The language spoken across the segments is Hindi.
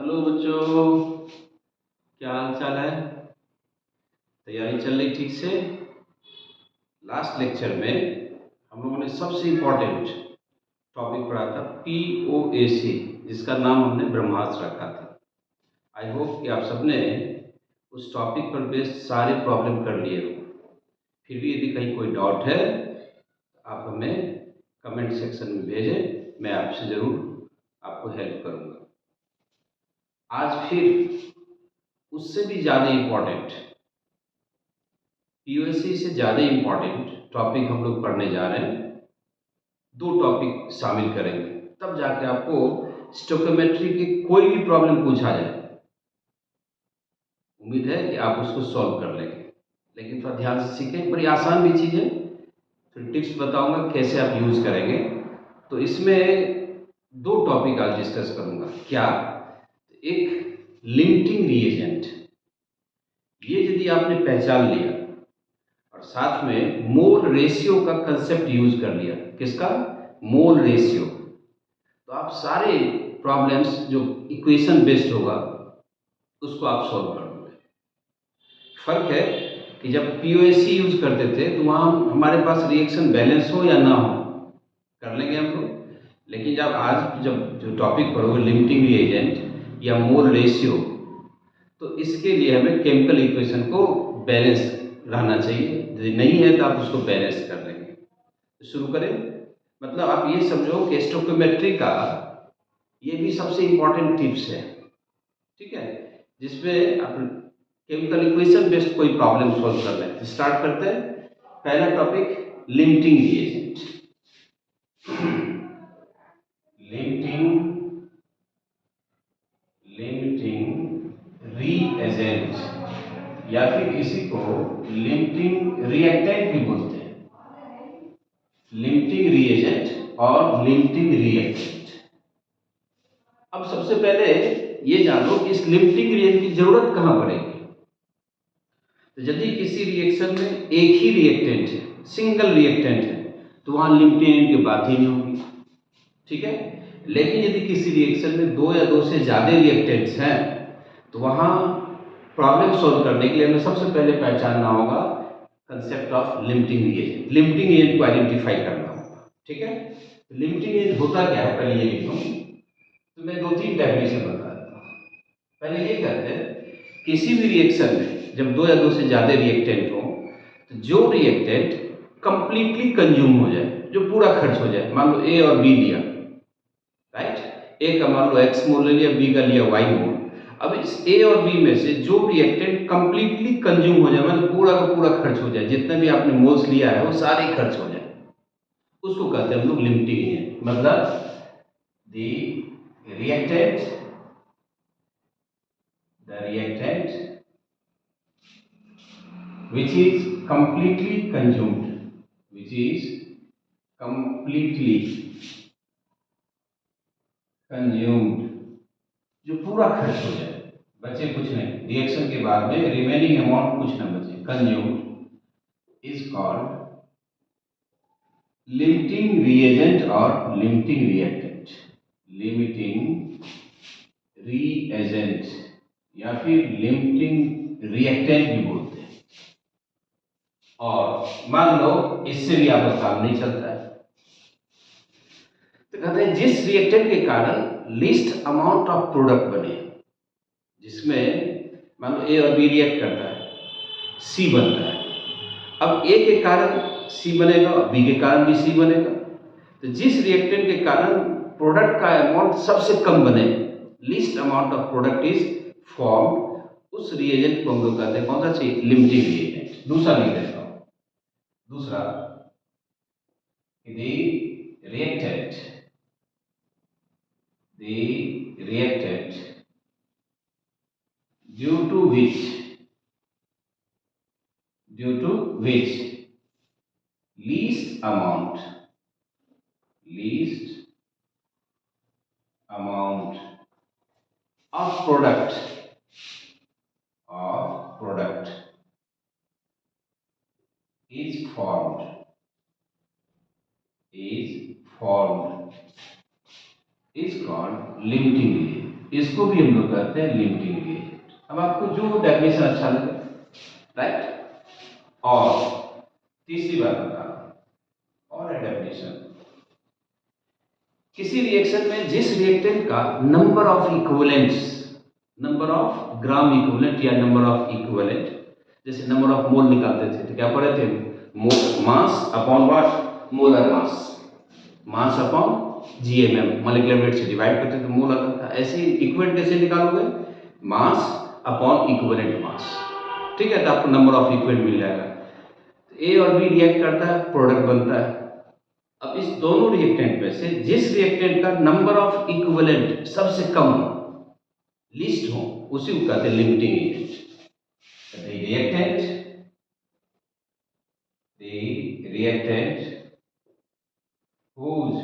हेलो बच्चों, क्या हाल चाल है। तैयारी चल रही ठीक से। लास्ट लेक्चर में हम लोगों ने सबसे इम्पोर्टेंट टॉपिक पढ़ा था POAC, जिसका नाम हमने ब्रह्मास्त्र रखा था। आई होप कि आप सबने उस टॉपिक पर बेस्ड सारे प्रॉब्लम कर लिए हो। फिर भी यदि कहीं कोई डाउट है तो आप हमें कमेंट सेक्शन में भेजें, मैं आपसे ज़रूर आपको हेल्प करूँगा। आज फिर उससे भी ज़्यादा इम्पोर्टेंट, POC से ज़्यादा इम्पोर्टेंट टॉपिक हम लोग पढ़ने जा रहे हैं। दो टॉपिक शामिल करेंगे, तब जाके आपको स्टोकियोमेट्री की कोई भी प्रॉब्लम पूछा जाए, उम्मीद है कि आप उसको सॉल्व कर लेंगे। लेकिन थोड़ा ध्यान से सीखें, बड़ी आसान भी चीज़ है। फिर टिप्स बताऊंगा कैसे आप यूज़ करेंगे। तो इसमें दो टॉपिक आज डिस्कस करूंगा। क्या? एक लिमिटिंग रिएजेंट, ये यदि आपने पहचान लिया और साथ में मोल रेशियो का कंसेप्ट यूज कर लिया। किसका? Mole ratio. तो आप सारे प्रॉब्लम्स जो इक्वेशन बेस्ड होगा उसको आप सॉल्व कर दोगे। फर्क है कि जब POC यूज करते थे तो वहाँ हमारे पास रिएक्शन बैलेंस हो या ना हो, कर लेंगे हम लोग। लेकिन जब आज जब जो टॉपिक पढ़ोगे लिमिटिंग रिएजेंट या मोल रेशियो, तो इसके लिए हमें केमिकल इक्वेशन को बैलेंस रहना चाहिए। यदि नहीं है तो आप उसको बैलेंस कर लेंगे। तो शुरू करें। मतलब आप ये समझो कि स्टोकियोमेट्री का ये भी सबसे इम्पोर्टेंट टिप्स है, ठीक है, जिसमें आप केमिकल इक्वेशन बेस्ड कोई प्रॉब्लम सॉल्व कर लें। तो स्टार्ट करते हैं। पहला topic limiting reagent. Limiting limiting reagent या फिर इसी को लिमिटिंग रिएक्टेंट भी बोलते हैं। लिमिटिंग रिएजेंट और लिमिटिंग रिएक्टेंट। अब सबसे पहले ये जानो कि इस लिमिटिंग रिएजेंट की जरूरत कहां पड़ेगी। तो यदि किसी रिएक्शन में एक ही रिएक्टेंट है, सिंगल रिएक्टेंट है, तो वहां लिमिटिंग रिएजेंट की बात ही नहीं होगी, ठीक है। लेकिन यदि किसी रिएक्शन में दो या दो से ज्यादा रिएक्टेंट्स हैं, तो वहां प्रॉब्लम सॉल्व करने के लिए हमें सबसे पहले पहचानना होगा concept of limiting reagent. Limiting reagent को आइडेंटिफाई करना होगा, ठीक है। लिमिटिंग रिएजेंट होता क्या है, पहले ये लिख लो। तो मैं दो तीन डेफिनेशन बता देता हूँ। पहले ये कहते हैं, किसी भी रिएक्शन में जब दो या दो से ज्यादा रिएक्टेंट हो, तो जो रिएक्टेंट कंप्लीटली कंज्यूम हो जाए, जो पूरा खर्च हो जाए। मान लो A और B लिया, राइट। A का मान लो X मोल ले लिया, B का लिया Y मोल। अब इस A और B में से जो रिएक्टेंट कंप्लीटली कंज्यूम हो जाए, मतलब पूरा का पूरा खर्च हो जाए, जितने भी आपने मोल्स लिया है वो सारे खर्च हो जाए, उसको कहते हैं हम लोग लिमिटिंग रिएजेंट। मतलब the reactant which is completely consumed, which is completely consumed, जो पूरा खर्च हो जाए, बचे कुछ नहीं, रिएक्शन के बाद में रिमेनिंग अमाउंट कुछ ना बचे, consumed, is called limiting reagent और लिमिटिंग रिएक्टेंट। लिमिटिंग रिएजेंट या फिर लिमिटिंग रिएक्टेंट भी बोलते हैं। और मान लो इससे भी आपका काम नहीं चलता है, तो कहते हैं जिस रिएक्टेंट के कारण लीस्ट अमाउंट ऑफ प्रोडक्ट बने, जिसमें मान लो A और B रिएक्ट करता है, C बनता है। अब A के कारण C बनेगा और B के कारण भी C बनेगा। तो जिस रिएक्टेंट के कारण प्रोडक्ट का अमाउंट सबसे कम बने, least amount of product is form, उस रिएजेंट को हम लोग कहते हैं कौन सा चीज? Limiting reagent. दूसरा लिख देता हूं। दूसरा, the reactant due to which least amount of product is formed is called limiting reagent। इसको भी हम लोग कहते हैं लिमिटिंग रिएजेंट। अब आपको जो डेफिनेशन अच्छा लगे, राइट। और तीसरी बात बता और डेफिनेशन, किसी रिएक्शन में जिस रिएक्टेंट का number of equivalents, number of gram equivalent या नंबर ऑफ इक्विवेलेंट, जैसे नंबर ऑफ मोल निकालते थे तो क्या पढ़े थे, mass upon what, molar mass, mass upon GMM, molecular weight से डिवाइड करते थे, मोल आता था। ऐसे ही इक्विवेलेंट कैसे निकालोगे, मास अपॉन इक्विवेलेंट मास, ठीक है, तो आपको नंबर ऑफ इक्विवेलेंट मिल जाएगा। ए और बी रिएक्ट करता है, प्रोडक्ट बनता है। अब इस दोनों रिएक्टेंट में से जिस रिएक्टेंट का नंबर ऑफ इक्विवेलेंट सबसे कम हो, लीस्ट हो, उसी को कहते हैं limiting agent. The reactant whose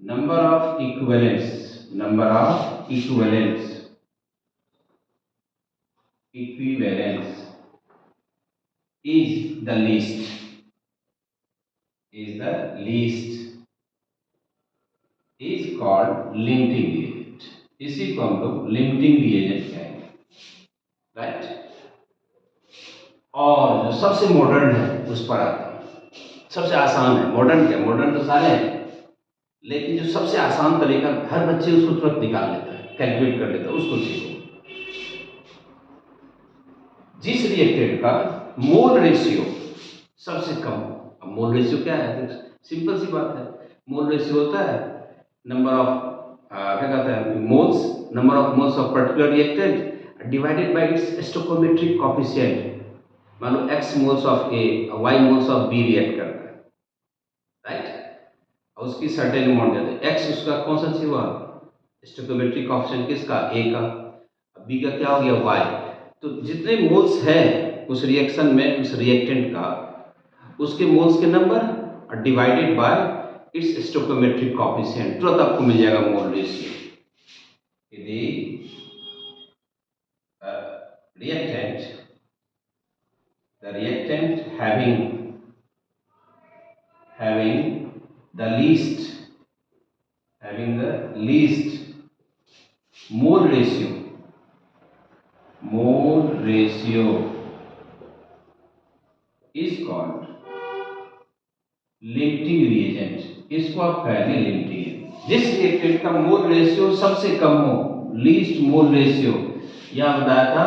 number of equivalents is the least is called limiting reagent। इसी को हम लोग लिमिटिंग रिएजेंट कहेंगे, राइट। और जो सबसे मॉडर्न है उस पर आता है, सबसे आसान है। मॉडर्न क्या, मॉडर्न तो सारे हैं, लेकिन जो सबसे आसान तरीका हर बच्चे उसको तुरंत निकाल लेता है, कैलकुलेट कर लेता है, उसको सीखो। जिस रिएक्टेंट का मोल रेशियो सबसे कम हो। अब मोल रेशियो क्या है, सिंपल सी बात है। मोल रेशियो होता है नंबर ऑफ क्या कहते हैं, moles, number of moles of particular reactant divided by its stoichiometric coefficient. मान लो x moles of A y moles of B react करता है, राइट, और उसकी सर्टेन अमाउंट देते हैं। x उसका कौन सा चीज हुआ, स्टोइकोमेट्रिक कोएफिशिएंट किसका, A का, B का क्या हो गया, y। तो जितने मोल्स है उस रिएक्शन में, उस रिएक्टेंट का, उसके मोल्स के नंबर और divided by its stoichiometric coefficient, तुरंत आपको मिल जाएगा मोल रेशियो। यदि the reactant having the least mole ratio is called limiting reagent। इसको आप कहेंगे लिमिटिंग। जिस रिएक्टेंट का मोल रेशियो सबसे कम हो, लीस्ट मोल रेशियो, यह बताया था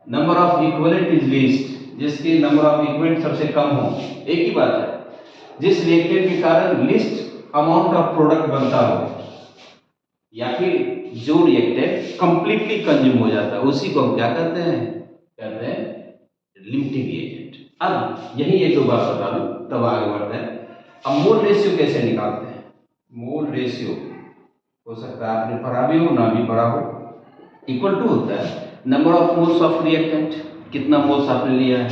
number of equivalent is least, जिसके नंबर ऑफ इक्विवेलेंट सबसे कम हो। एक ही बात है, जिस रिएक्टेंट के कारण लिस्ट अमाउंट ऑफ प्रोडक्ट बनता हो, या फिर जो रिएक्टेंट कंप्लीटली कंज्यूम हो जाता है, उसी को हम क्या कहते हैं, लिमिटिंग रिएजेंट। अब यही एक दो बात बता दूं तब आगे बढ़ते हैं। अब मोल रेशियो कैसे निकालते हैं, मोल रेशियो हो सकता है आपने पढ़ा भी हो, ना भी पढ़ा हो। इक्वल टू होता है number of moles of reactant, कितना मोल्स आपने लिया है,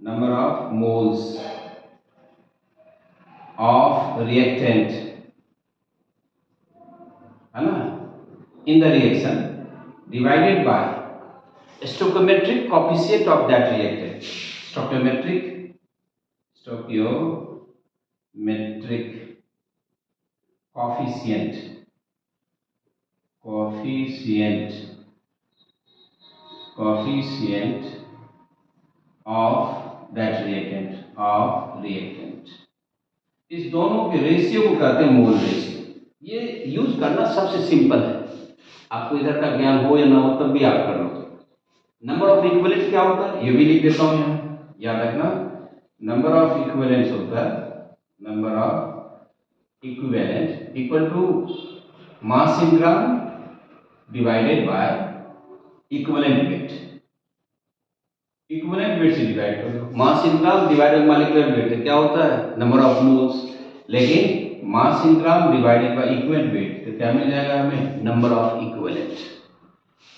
number of moles of reactant, है ना, in the reaction divided by stoichiometric coefficient of that reactant. Stoichiometric coefficient of that reactant। इस दोनों के रेशियो को कहते हैं मोल रेशियो। ये यूज करना सबसे सिंपल है, आपको इधर का ज्ञान हो या ना हो तब भी आप कर लो। नंबर ऑफ इक्विवेलेंट क्या होता है, ये भी लिख देता हूं यहाँ, याद रखना। नंबर ऑफ इक्विवेलेंट होता है, number of equivalent equal to mass in gram divided by equivalent weight. Equivalent weight से डिवाइड कर दो, mass in gram divided molecular weight क्या होता है, नंबर ऑफ मोल्स, लेकिन mass in gram divided by equivalent weight तो क्या मिल जाएगा हमें, नंबर ऑफ इक्विवेलेंट।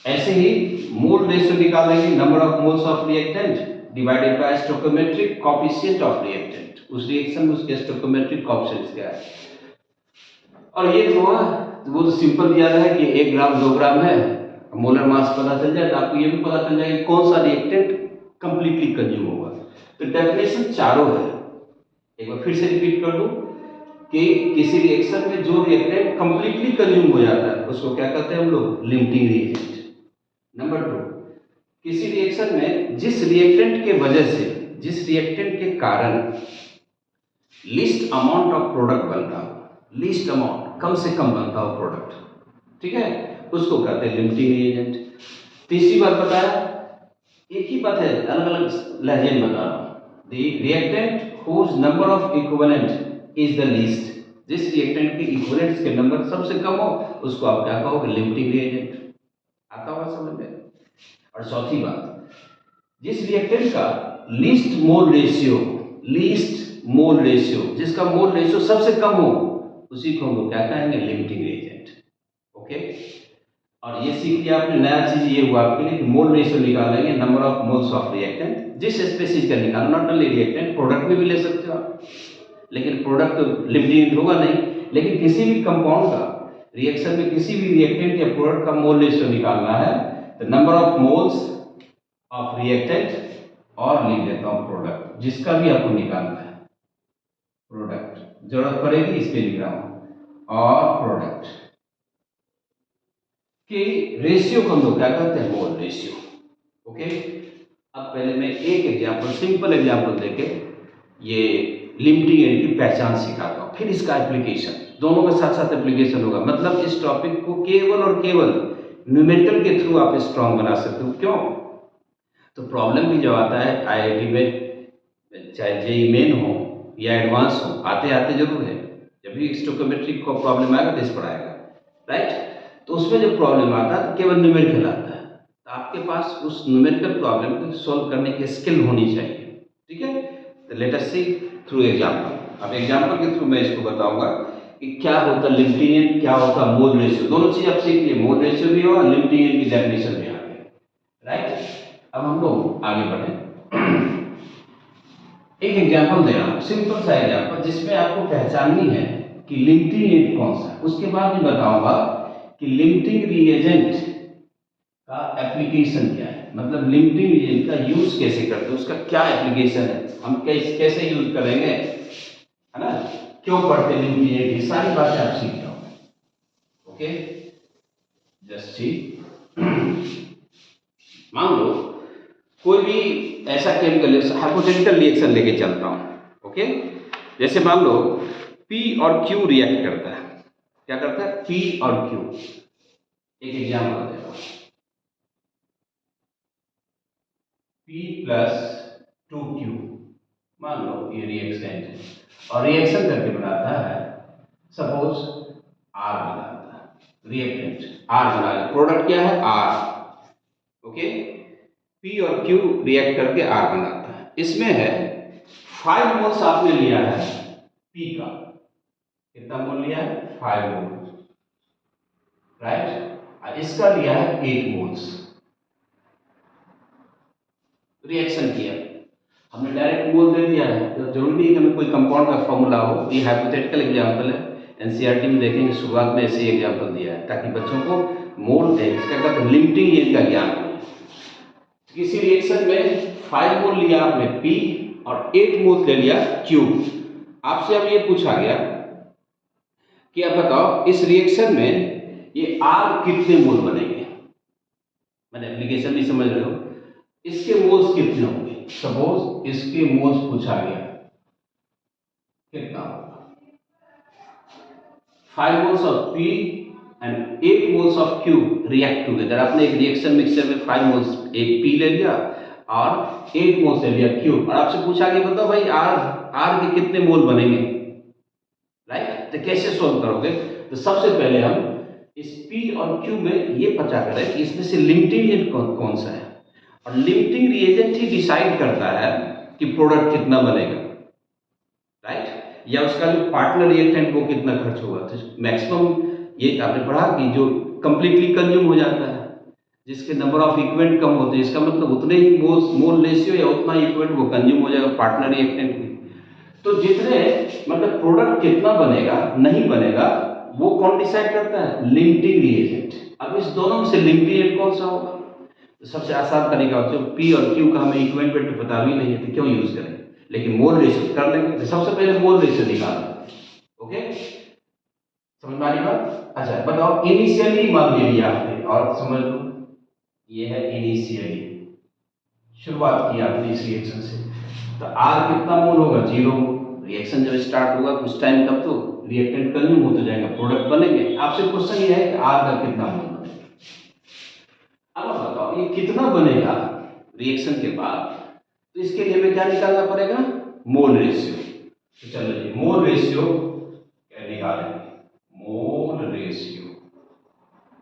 ऐसे ही मोल रेशियो निकालेंगे, number of moles of reactant divided by stoichiometric coefficient of reactant. उस रिएक्शन में उसके स्टोइकोमेट्रिक कोएफिशिएंट क्या है। और ये जो है वो तो सिंपल दिया है कि 1 ग्राम 2 ग्राम है, मोलर मास पता चल जाए तो आपको ये भी पता चल जाएगा कि कौन सा रिएक्टेंट कंप्लीटली कंज्यूम होगा। तो डेफिनेशन चारों है, एक बार फिर से रिपीट कर दूं। कि किसी रिएक्शन में जो रिएक्टेंट कंप्लीटली कंज्यूम हो जाता है उसको क्या कहते हैं हम लोग, लिमिटिंग रिएजेंट। नंबर 2, किसी रिएक्शन में जिस रिएक्टेंट के वजह से, जिस रिएक्टेंट के कारण लीस्ट अमाउंट ऑफ प्रोडक्ट बनता हो, लीस्ट अमाउंट कम से कम बनता हो प्रोडक्ट, ठीक है, उसको कहते हैं लिमिटिंग रिएजेंट। तीसरी बात बताया, एक ही बात है, अलग अलग लहजे में बता रहा हूं। The reactant whose number of equivalent is the least, जिस रिएक्टेंट के इक्विवेलेंट्स के नंबर सबसे कम हो उसको आप क्या कहोगे, लिमिटिंग रिएजेंट। आता होगा समझ में। और चौथी बात, जिस रिएक्टेंट का least mole ratio, least mole ratio, जिसका मोल रेशियो सबसे कम हो उसी को हम लोग क्या कहेंगे, लिमिटिंग रिएजेंट। ओके, और ये सीख लिया आपने। नया चीज ये हुआ आपके लिए कि मोल रेशियो निकालेंगे, number of moles of reactant, जिस स्पेसीज का निकालो, नॉट ओनली रिएक्टेंट, प्रोडक्ट में भी ले सकते हो आप, लेकिन प्रोडक्ट तो लिमिटिंग होगा नहीं, लेकिन किसी भी कंपाउंड का रिएक्शन में किसी भी रिएक्टेंट या प्रोडक्ट का मोल रेशियो निकालना है तो number of moles of reactant और लिख देता हूं प्रोडक्ट, जिसका भी आपको निकालना है प्रोडक्ट, जरूरत पड़ेगी इसके लिख रहा हूं, और प्रोडक्ट के रेशियो को हम लोग क्या कहते हैं, मोल रेशियो। ओके, अब पहले मैं एक एग्जांपल, सिंपल एग्जांपल देके ये लिमिटिंग एंड की पहचान सिखाता हूं, फिर इसका एप्लीकेशन, दोनों के साथ साथ एप्लीकेशन होगा। मतलब इस टॉपिक को केवल और केवल न्यूमेरिकल के थ्रू आप स्ट्रॉन्ग बना सकते हो। क्यों? तो प्रॉब्लम भी जब आता है आईआईटी में, चाहे जेईई मेन हो या एडवांस हो, आते आते जरूर है, जब भी स्टोइकोमेट्रिक को प्रॉब्लम आएगा तो इस पर आएगा, राइट। तो उसमें जब प्रॉब्लम आता है तो केवल न्यूमेरिकल आता है, तो आपके पास उस न्यूमेरिकल प्रॉब्लम को सॉल्व करने की स्किल होनी चाहिए, ठीक है। तो लेट अस सी थ्रू एग्जांपल। अब एग्जांपल के थ्रू मैं इसको बताऊंगा कि क्या होता लिमिटिंग एंड, क्या होता मोल रेशियो, दोनों चीज आप सीख लिए, मोल रेशियो भी और लिमिटिंग एंड की डेफिनेशन भी आ गई, राइट। अब हम लोग आगे बढ़े। एक एग्जांपल दे रहा हूं, सिंपल सा एग्जांपल, जिसमें आपको पहचाननी है कि लिमिटिंग एंड कौन सा है। उसके बाद मैं बताऊंगा कि लिमिटिंग रिएजेंट का एप्लीकेशन क्या है, मतलब लिमिटिंग रिएजेंट का यूज कैसे करते हैं, उसका क्या एप्लीकेशन है, हम कैसे यूज करेंगे, है ना, क्यों पढ़ते हैं लिमिटिंग रिएजेंट, ये सारी बातें आप सीख जाओगे। ओके, जस्ट सी, मान लो कोई भी ऐसा केमिकल हाइपोथेटिकल रिएक्शन लेके चलता हूं। ओके, जैसे मान लो P और Q रिएक्ट करता है, क्या करता है, P और Q। एक एग्जांपल दे रहा हूं, P प्लस 2Q, मान लो ये रिएक्टेंट है और रिएक्शन करके बनाता है, सपोज R बनाता है, रिएक्टेंट R बना रहा है, प्रोडक्ट क्या है, R। ओके, P और Q रिएक्ट करके R बनाता है। इसमें है 5 मोल्स आपने लिया है P का, कितना मोल लिया है, 5 मोल, राइट, और इसका लिया है 8 मोल्स। रिएक्शन किया, हमने डायरेक्ट मोल दे दिया है, तो जरूरी नहीं कि हमें कोई कंपाउंड का फॉर्मूला हो, ये हाइपोथेटिकल एग्जांपल है, एनसीईआरटी में देखेंगे शुरुआत में ऐसे एग्जांपल दिया है ताकि बच्चों को मोल इसका क्या लिमिटिंग एंड का ज्ञान हो। किसी रिएक्शन में 5 मोल लिया आपने P और 8 मोल ले लिया Q। आपसे अब ये पूछा गया कि अब बताओ इस रिएक्शन में ये R कितने मोल बनेंगे, मैंने एप्लीकेशन नहीं समझ रहे हो, इसके मोल्स कितने होंगे, सपोज इसके मोल्स पूछा गया कितना होगा, 5 moles of P and 8 moles of Q react together. आपने एक रिएक्शन मिक्सचर में 5 मोल्स एक P ले लिया और 8 मोल्स ले लिया Q, और आपसे पूछा कि बताओ भाई R के कितने मोल बनेंगे, राइट। तो कैसे सोल्व करोगे, तो सबसे पहले हम इस P और Q में ये पता करें कि इसमें से लिमिटिंग रिएजेंट कौन सा है, और लिमिटिंग रिएजेंट ही डिसाइड करता है कि प्रोडक्ट कितना बनेगा, राइट, या उसका जो पार्टनर रिएक्टेंट वो कितना खर्च होगा। तो मैक्सिमम ये आपने पढ़ा कि जो कंप्लीटली कंज्यूम हो जाता है, जिसके नंबर ऑफ इक्विवेलेंट कम होते हैं, इसका मतलब उतने ही मोल रेशियो या उतना ही इक्विवेलेंट वो कंज्यूम हो जाएगा पार्टनर रिएक्टेंट में। तो जितने मतलब प्रोडक्ट कितना बनेगा नहीं बनेगा वो कौन डिसाइड करता है, लिमिटिंग रिएजेंट। अब इस दोनों में से लिमिटिंग रिएजेंट कौन सा होगा, तो सबसे आसान तरीका होता है P और Q का हमें इक्विवेलेंट पता भी नहीं है तो क्यों यूज करें, लेकिन मोल रेशियो कर लेंगे। तो सबसे पहले मोल रेशियो निकालना, ओके, समझ में आ रही बात? अच्छा बताओ, इनिशियली मान ले लिया आपने और समझ लो ये है इनिशियली, शुरुआत की आपने इस रिएक्शन से, तो आर कितना मोल होगा? 0 मोल। रिएक्शन जब स्टार्ट होगा कुछ टाइम तक तो रिएक्टेंट कंज्यूम होते जाएगा, प्रोडक्ट बनेंगे। आपसे क्वेश्चन ये है कि आर का कितना मोल बनेगा। अब आप बताओ ये कितना बनेगा रिएक्शन के बाद, तो इसके लिए हमें क्या निकालना पड़ेगा? Mole ratio. तो चलो जी मोल रेशियो क्या निकालेंगे? Mole ratio.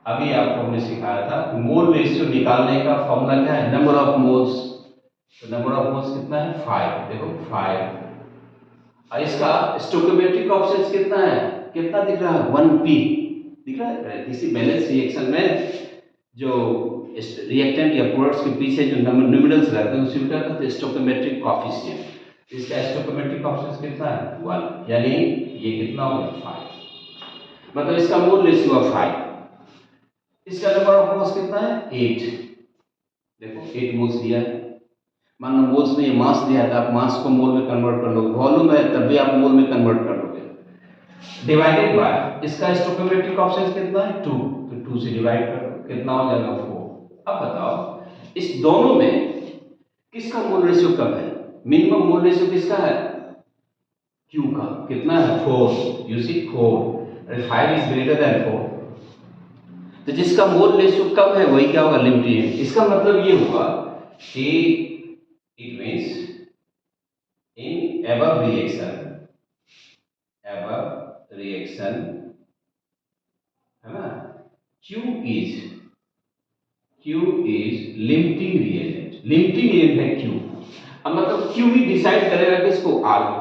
अभी आपको हमने सिखाया था कि मोल रेशियो निकालने का फॉर्मूला क्या है? Number of moles. तो नंबर ऑफ मोल्स कितना है? 5। देखो 5। और इसका स्टोइकोमेट्रिक कोएफिशिएंट कितना है? कितना दिख रहा है? 1p दिख रहा है। किसी बैलेंस रिएक्शन में जो रिएक्टेंट या प्रोडक्ट्स के पीछे जो न्यूमेरल्स रहते हैं उसे क्या कहते हैं? Stoichiometric coefficient. इसका स्टोइकोमेट्रिक कोएफिशिएंट कितना है? 1, यानी ये कितना हो गया? 5। मतलब इसका मोल रेशियो 5। इसका नंबर ऑफ मोल्स कितना है? 8। देखो 8 मोल्स दिया है। मान लो मोल्स में ये मास दिया है, आप मास को मोल में कन्वर्ट कर लो, वॉल्यूम है तब भी आप मोल में कन्वर्ट कर लोगे। डिवाइडेड बाय इसका स्टोइकोमेट्रिक कोएफिशिएंट कितना है? 2, तो 2 से डिवाइड कर लो, कितना हो जाएगा? 4। अब बताओ इस दोनों में किसका मोल रेशियो कम है? मिनिमम मोल रेशियो किसका है? Q का। कितना है? 4। यू सी 4, अरे 5 इज ग्रेटर देन 4। तो जिसका मोल रेशियो कम है वही क्या होगा? लिमिटिंग है। इसका मतलब ये हुआ कि it means in above reaction है ना, Q is limiting reagent। Limiting agent है Q। अब मतलब Q ही डिसाइड करेगा किसको? R को।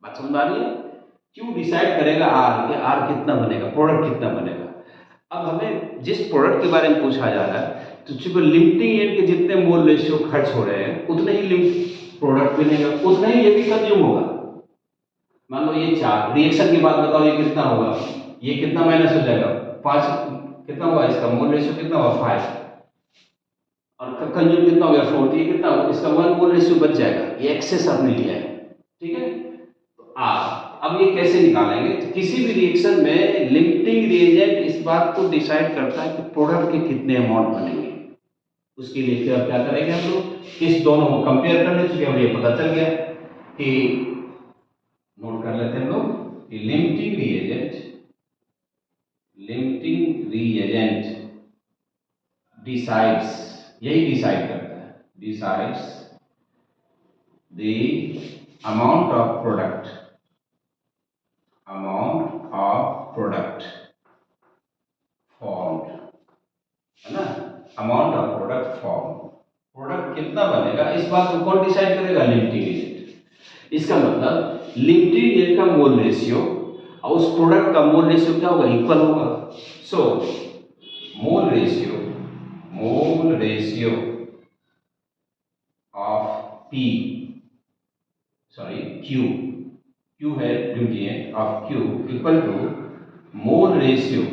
बात समझ आ रही है? Q डिसाइड करेगा R कि R कितना बनेगा, प्रोडक्ट कितना बनेगा। अब हमें जिस प्रोडक्ट के बारे में पूछा जा रहा है, तो चूंकि लिमिटिंग एजेंट के जितने मोल रेशियो खर्च हो रहे हैं उतने ही प्रोडक्ट बनेगा, उतना ही ये भी कंज्यूम होगा। मान लो ये 4, रिएक्शन के बाद बताओ ये कितना होगा? ये कितना माइनस हो जाएगा? 5। कितना हुआ इसका मोल रेशियो? कितना हुआ? 5। और कंज्यूम कितना हो गया? 4। ये कितना होगा? इसका 1 मोल रेशियो बच जाएगा, ये एक्सेस आपने लिया है। ठीक है, तो अब ये कैसे निकालेंगे? तो किसी भी रिएक्शन में लिमिटिंग रिएजेंट इस बात को डिसाइड करता है कि प्रोडक्ट के कितने अमाउंट बनेंगे। उसके लिए फिर अब क्या करेंगे हम लोग? इस दोनों को कंपेयर कर लेते हैं, हमें ये पता चल गया कि नोट कर लेते हैं हम लोग कि लिमिटिंग रिएजेंट डिसाइड्स, यही डिसाइड करता है, decides the amount of product formed, है ना, amount of product form, product कितना बनेगा इस बात को कौन डिसाइड करेगा? Limiting agent. इसका मतलब लिमिटिंग एजेंट का मोल रेशियो और उस प्रोडक्ट का मोल रेशियो क्या होगा? इक्वल होगा। So mole ratio of P, sorry Q है limiting agent of Q equal to mole ratio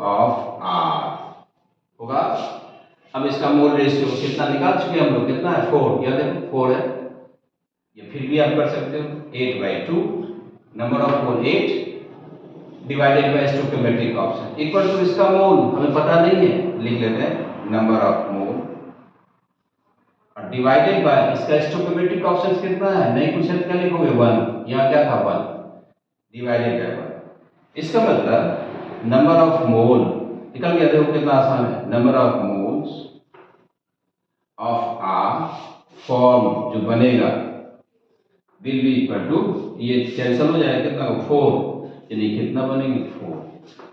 of R होगा। अब इसका मोल रेशियो कितना निकाल चुके हम लोग? कितना है? 4। या देखो 4 है, ये फिर भी आप कर सकते हो 8/2, number of mole 8 divided by stoichiometric coefficient equal to इसका मोल हमें पता नहीं है, लिख लेते हैं नंबर ऑफ मोल और डिवाइडेड बाय इसका स्टोइकोमेट्रिक कोएफिशिएंट कितना है? नहीं कुछ है, क्या लिखोगे? 1। यहाँ क्या था? 1 डिवाइडेड बाय 1। इसका मतलब नंबर ऑफ मोल निकल गया। देखो कितना आसान है, number of moles of R form जो बनेगा विल बी इक्वल टू, ये कैंसिल हो जाएगा, कितना? 4, यानी कितना बनेंगे? 4।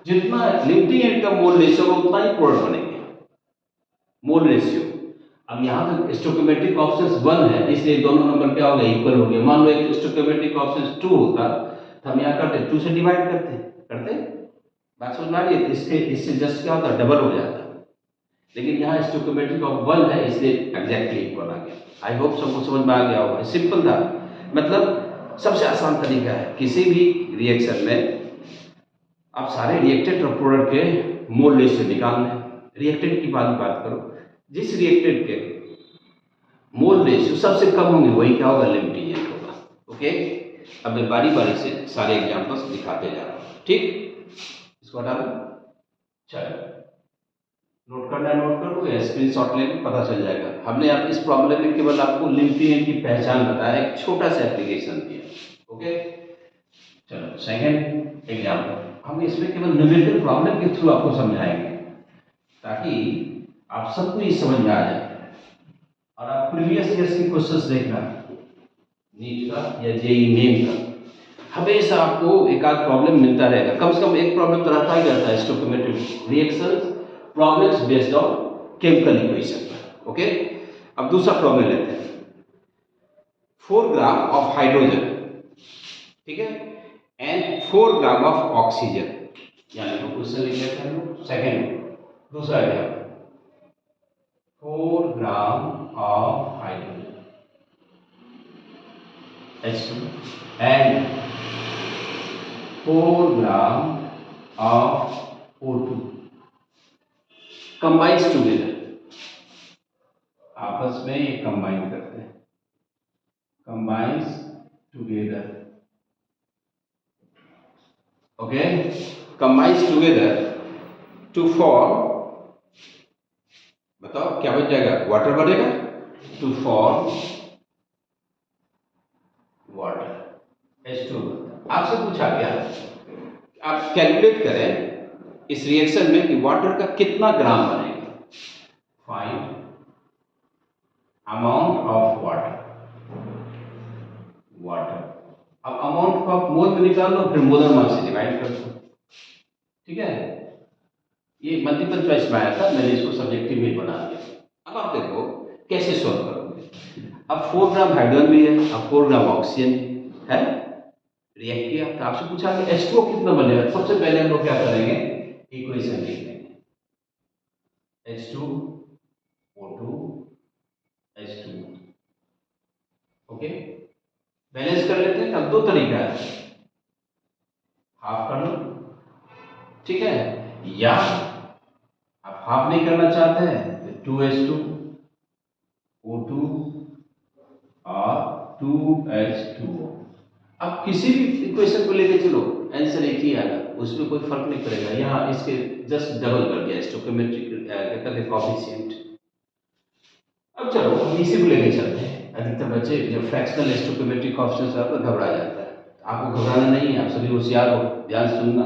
जितना लिमिटिंग एजेंट का मोल रेशियो उतना ही प्रोडक्ट बनेंगे, मोल रेशियो। अब यहाँ तक स्टोइकोमेट्रिक कोएफिशिएंट 1 है, इसलिए दोनों नंबर क्या हो गए? इक्वल हो गए। मान लो एक स्टोइकोमेट्रिक कोएफिशिएंट 2 होता तो हम यहाँ करते 2 से डिवाइड करते बात समझ में आ रही है? इससे जस्ट क्या होता? डबल हो जाता। लेकिन यहाँ स्टोइकोमेट्रिक ऑफ 1 है इसलिए एग्जैक्टली इक्वल आ गया। आई होप सबको समझ में आ गया होगा, सिंपल था। मतलब सबसे आसान तरीका है किसी भी रिएक्शन में आप सारे रिएक्टेंट और प्रोडक्ट के मोल रेशियो निकाल लें। रिएक्टेंट की बात करो, जिस रिएक्टेंट के मोल रेशियो सबसे कम होंगे वही क्या होगा, लिमिट एजेंट होगा। ओके, अब मैं बारी बारी से सारे एग्जांपल्स दिखाते जा रहा हूँ। ठीक, इसको हटा दो। चलो, नोट करना है नोट कर लो या स्क्रीनशॉट ले लो, पता चल जाएगा। हमने आप इस प्रॉब्लम में केवल आपको लिमिट एजेंट की पहचान बताया, एक छोटा सा एप्लीकेशन दिया। ओके, चलो सेकंड एग्जांपल, हम इसमें केवल न्यूमेरिकल प्रॉब्लम के थ्रू आपको समझाएंगे ताकि आप सबको ये समझ में आ जाए। और आप प्रीवियस ईयर्स के क्वेश्चंस देखना, नीट का या जेई मेन का, हमेशा आपको एक आध प्रॉब्लम मिलता रहेगा, कम से कम एक प्रॉब्लम तो रहता ही रहता है stoichiometric reactions problems based on chemical equation. Okay, अब दूसरा प्रॉब्लम लेते हैं। 4 ग्राम ऑफ हाइड्रोजन, ठीक है, एंड 4 ग्राम ऑफ ऑक्सीजन, यानी तो क्वेश्चन लिख लेते हैं सेकंड, दूसरा example 4 gram of hydrogen H2 and 4 gram of O2 combines together, आपस में ये कंबाइन करते हैं, combines together, okay, combines together to form, बताओ क्या बन जाएगा, वाटर बनेगा, to form वाटर H2। आपसे पूछा गया आप कैलकुलेट करें इस रिएक्शन में कि वाटर का कितना ग्राम बनेगा, फाइंड अमाउंट ऑफ वाटर, अब अमाउंट को आप मोल में निकाल लो, फिर मोलर मास से डिवाइड कर दो। ठीक है, ये मल्टीपल चॉइस में आया था, मैंने इसको सब्जेक्टिव में बना दिया। अब आप देखो कैसे सॉल्व करोगे। अब 4 ग्राम हाइड्रोजन भी है, अब 4 ग्राम ऑक्सीजन है, रिएक्ट किया तो आपसे पूछा कि H2O कितना बनेगा। सबसे पहले हम लोग क्या करेंगे, इक्वेशन लिख देंगे, H2O2 H2। ओके, बैलेंस कर लेते हैं। अब दो तरीका है, हाफ कर लो, ठीक है, या आप हाफ नहीं करना चाहते हैं तो 2H2 O2 और 2H2O। अब किसी भी इक्वेशन को लेके चलो आंसर एक ही आएगा, उसमें कोई फर्क नहीं पड़ेगा। यहाँ इसके जस्ट डबल कर दिया स्टोइकोमेट्रिक क्या कहते हैं कोएफिशिएंट। अब चलो हम इसी को लेके चलते हैं। अधिकतर बच्चे जब फ्रैक्शनल स्टोइकोमेट्रिक कोएफिशिएंट आता है तो घबरा जाता है। आपको घबराना नहीं है, आप सभी होशियार हो, ध्यान से सुनना।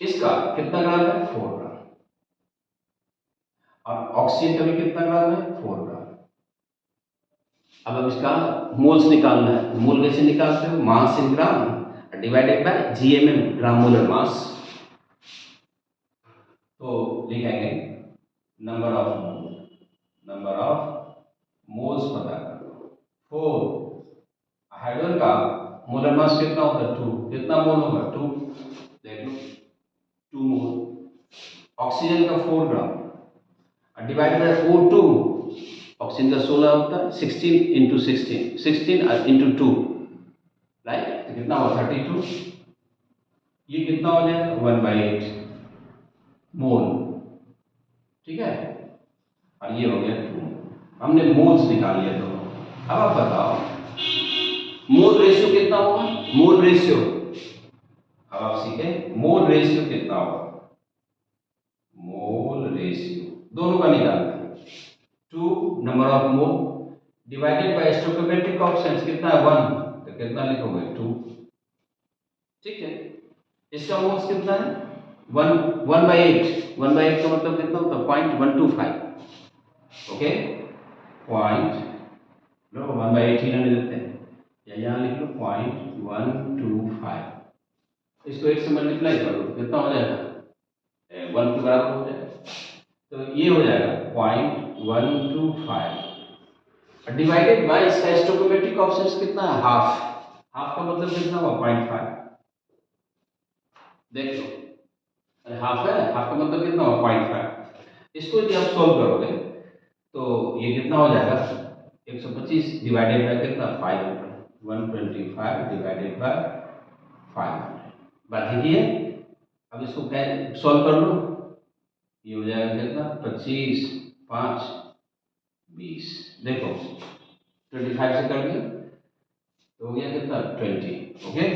इसका कितना ग्राम है, 4 ग्राम, और ऑक्सीजन का भी कितना ग्राम है, 4 ग्राम। अब इसका मोल्स निकालना है, मोल कैसे निकालते हो, mass in gram divided by GMM, gram molar mass. तो लिखेंगे नंबर ऑफ मोल्स पता करो। 4 हाइड्रोजन का मोलर मास कितना होता है, 2, कितना मोल होगा, 2, देख लो 2 मोल। ऑक्सीजन का 4 ग्राम डिवाइडेड बाय O2, ऑक्सीजन का 16 होता है, 16 इंटू 16 इंटू 2, राइट, तो कितना हुआ 32। ये कितना हो जाएगा 1/8 मोल, ठीक है, और ये हो गया 2। हमने मोल्स निकाल लिया दोनों। अब आप बताओ मोल रेशियो कितना होगा, मोल रेशियो, अब आप सीखे मोल रेशियो कितना होगा, मोल रेशियो दोनों का निकालते हैं। 2 number of mole divided by stoichiometric coefficient कितना है 1, तो कितना लिखोगे 2, ठीक है। इसका मोल्स कितना है 1/8, 1/8 का मतलब कितना होता है 0.125। ओके, पॉइंट लो 1/8 ही रहने देते हैं, या यहाँ लिख लो 0.125। इसको 1 से मल्टीप्लाई कर दो कितना हो जाएगा 1 के बराबर हो जाएगा, तो ये हो जाएगा 0.125 डिवाइडेड बाय इसका स्टोइकोमेट्रिक कोएफिशिएंट कितना है, हाफ, हाफ का मतलब कितना हुआ 0.5। देख लो, अरे हाफ है, हाफ का मतलब कितना हुआ 0.5। इसको यदि आप सोल्व करोगे तो ये कितना हो जाएगा 125 डिवाइडेड बाय कितना 500, 125 डिवाइडेड बाय 500। बात ठीक है। अब इसको सोल्व कर लो, ये हो जाएगा कितना 25, 5, 20। देखो 25 से कर दिया तो हो गया कितना 20। ओके,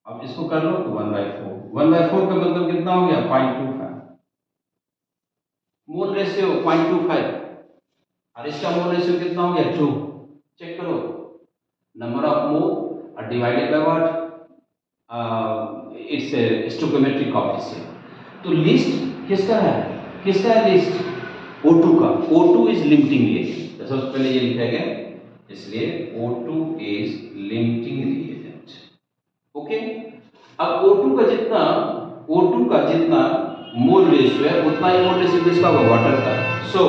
अब इसको कर लो तो 1/4। 1/4 का मतलब कितना हो गया 0.25। मोल रेशियो 0.25 और इसका मोल रेशियो कितना हो गया 2। चेक करो, number of mole divided by what, it's stoichiometric coefficient. तो लिस्ट किसका है, किसका है लिस्ट, O2 का। O2 इज लिमिटिंग रिएजेंट, तो सबसे पहले ये लिखा गया, इसलिए O2 is limiting reagent. Okay, अब O2 का जितना मोल रेशियो है उतना ही मोल रेशियो किसका होगा, वाटर का। So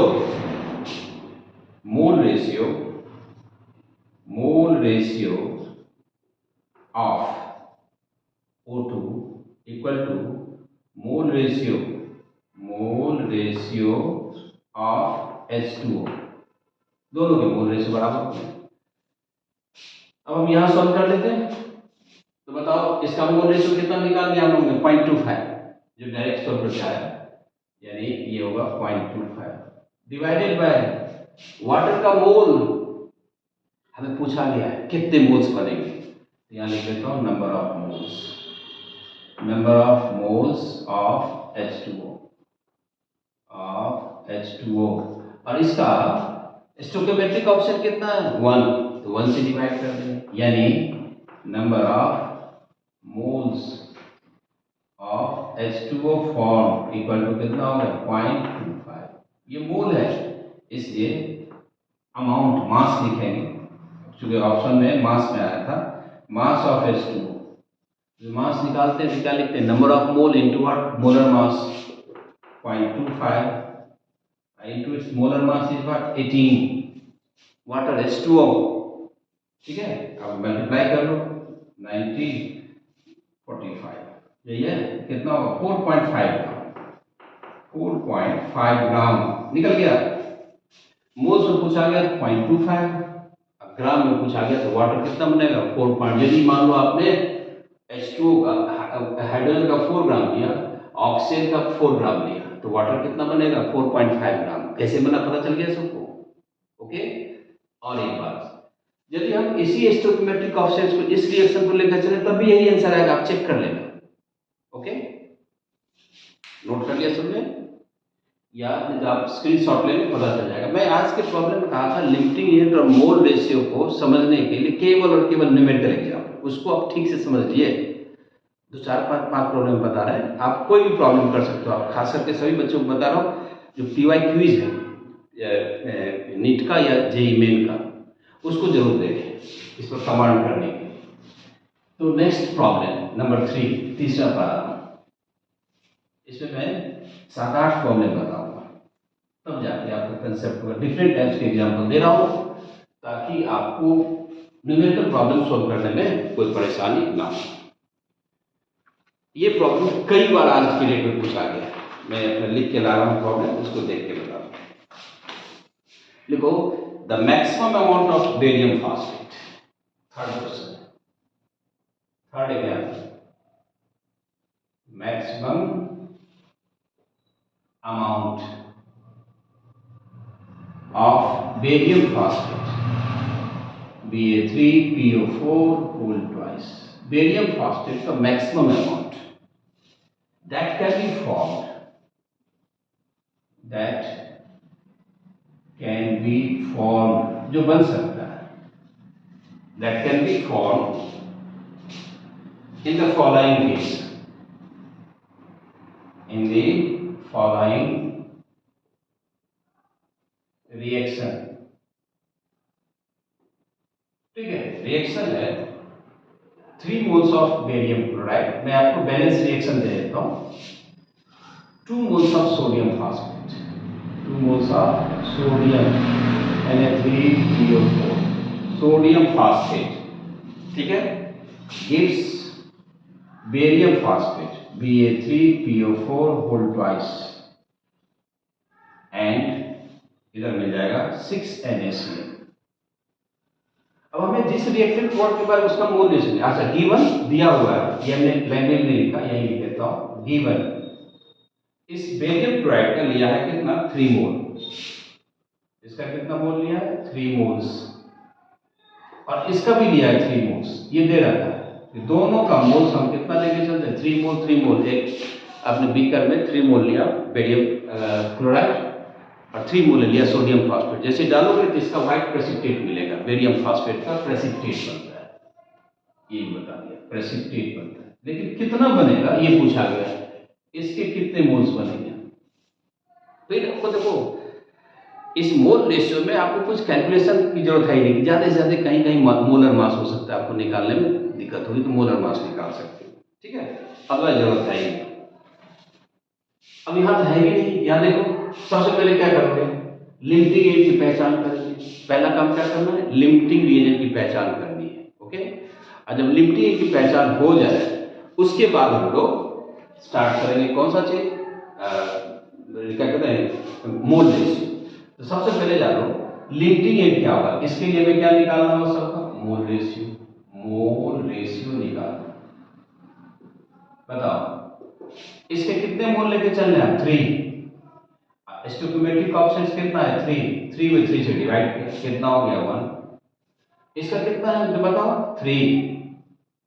mole ratio of O2 equal to mole ratio of H2O, दोनों के मोल रेशियो बराबर होते हैं। अब हम यहां सॉल्व कर लेते हैं, तो बताओ इसका मोल रेशियो कितना निकाल दिया हम लोगों ने, 0.25, जो डायरेक्ट सॉल्व करके आया, यानी ये होगा 0.25 डिवाइडेड बाय वाटर का मोल। हमें पूछा गया है कितने मोल्स बनेंगे, तो यहाँ लिख लेता हूँ number of moles of H2O, और इसका स्टोइकोमेट्रिक ऑप्शन कितना है 1, तो 1 से डिवाइड कर देंगे, यानी number of moles of H2O form equal to कितना होगा 0.25। ये मोल है इसलिए अमाउंट मास लिखेंगे, क्योंकि ऑप्शन में मास में आया था, मास ऑफ H2O। मास निकालते हैं क्या लिखते हैं, number of mole into what, molar mass 0.25 into its molar mass is what 18 water H2O। ठीक है, अब मल्टीप्लाई कर लो 90 45, यही है, कितना होगा 4.5 ग्राम निकल गया। मोल्स में पूछा गया 0.25, ग्राम में पूछा गया तो वाटर कितना बनेगा 4 यदि मान लो आपने H2O का हाइड्रोजन का 4 ग्राम लिया, ऑक्सीजन का 4 ग्राम लिया, तो वाटर कितना बनेगा 4.5 ग्राम। कैसे बना पता चल गया सबको। ओके, और एक बात, यदि हम इसी स्टोइकोमेट्रिक कोएफिशिएंट को इस रिएक्शन को लेकर चले तब भी यही आंसर आएगा, आप चेक कर लेना। ओके, नोट कर लिया सबने, या आप स्क्रीनशॉट ले लें, पता चल जाएगा। मैं आज के प्रॉब्लम में कहा था लिमिटिंग रिएजेंट और मोल रेशियो को समझने के लिए केवल और केवल न्यूमेरिकल एग्जाम्पल, उसको आप ठीक से समझ लिए। 2 4 5 प्रॉब्लम बता रहे हैं, आप कोई भी प्रॉब्लम कर सकते हो। आप खास करके सभी बच्चों को बता रहा हूँ जो PY क्विज है नीट का या JEE मेन का, उसको जरूर देखें इस पर कमांड करने के। तो नेक्स्ट प्रॉब्लम नंबर 3, तीसरा पारा, इसमें मैं 7-8 प्रॉब्लम बताऊंगा, तब जाके आपका कंसेप्ट होगा। डिफरेंट टाइप्स के एग्जाम्पल दे रहा हूँ ताकि आपको न्यूमेरिकल प्रॉब्लम सॉल्व करने में कोई परेशानी ना हो। ये प्रॉब्लम कई बार आज के डेट में पूछा गया, मैं लिख के ला रहा हूँ प्रॉब्लम, उसको देख के बता रहा हूँ। लिखो, the maximum amount of barium phosphate, third question, third example, maximum amount of barium phosphate Ba3PO4 whole twice, barium phosphate का maximum amount that can be formed, जो बन सकता है, that can be formed in the following case, in the following reaction। ठीक है, रिएक्शन है 3 मोल्स ऑफ बेरियम क्लोराइड, मैं आपको बैलेंस रिएक्शन दे देता हूं। 2 moles of sodium phosphate, 2 moles of sodium Na3PO4, sodium phosphate, ठीक है, gives barium phosphate Ba3PO4 whole twice, and इधर मिल जाएगा 6NaCl। अब हमें जिस रिएक्शन प्रोडक्ट के बारे में उसका मोल रेशियो, अच्छा गिवन दिया हुआ है, ये हमने लैंग्वेज में लिखा, यही लिख देता हूं, गिवन इस बेरियम क्लोराइड का लिया है कितना 3 मोल, इसका कितना मोल लिया है 3 मोल्स, और इसका भी लिया है 3 मोल्स, ये दे रखा है। दोनों का मोल्स हम कितना लेके चलते हैं 3 मोल 3 मोल। एक आपने बीकर में 3 मोल लिया बेरियम क्लोराइड और 3 मोल लिया सोडियम फास्फेट, जैसे डालोगे तो इसका व्हाइट प्रेसिपिटेट मिलेगा, बेरियम फास्फेट का प्रेसिपिटेट बनता है, ये बता दिया प्रेसिपिटेट बनता है। लेकिन कितना बनेगा ये पूछा गया, इसके कितने मोल्स बनेंगे। फिर आपको देखो इस मोल रेशियो में आपको कुछ कैलकुलेशन की जरूरत है ही नहीं, ज़्यादा से ज़्यादा कहीं कहीं मोलर मास हो सकता है, आपको निकालने में दिक्कत होगी तो मोलर मास निकाल सकते हो, ठीक है, अदरवाइज जरूरत है ही नहीं। अब यहाँ तो है भी नहीं, यहाँ देखो सबसे पहले क्या करोगे लिमिटिंग एजेंट की पहचान करेंगे। पहला काम क्या करना है लिमिटिंग रिएजेंट की पहचान करनी है, ओके। और जब लिमिटिंग एजेंट की पहचान हो जाए उसके बाद हम लोग स्टार्ट करेंगे कौन सा चीज क्या कहते हैं मोल रेशियो। तो सबसे पहले जानो लिमिटिंग एजेंट क्या होगा, इसके लिए हमें क्या निकालना होगा सबका मोल रेशियो, मोल रेशियो निकालना। बताओ इसके कितने मोल लेके चलने हैं 3, स्टोइकोमेट्रिक ऑप्शन कितना है 3 में 3 से डिवाइड किया कितना हो गया 1। इसका कितना है मुझे बताओ 3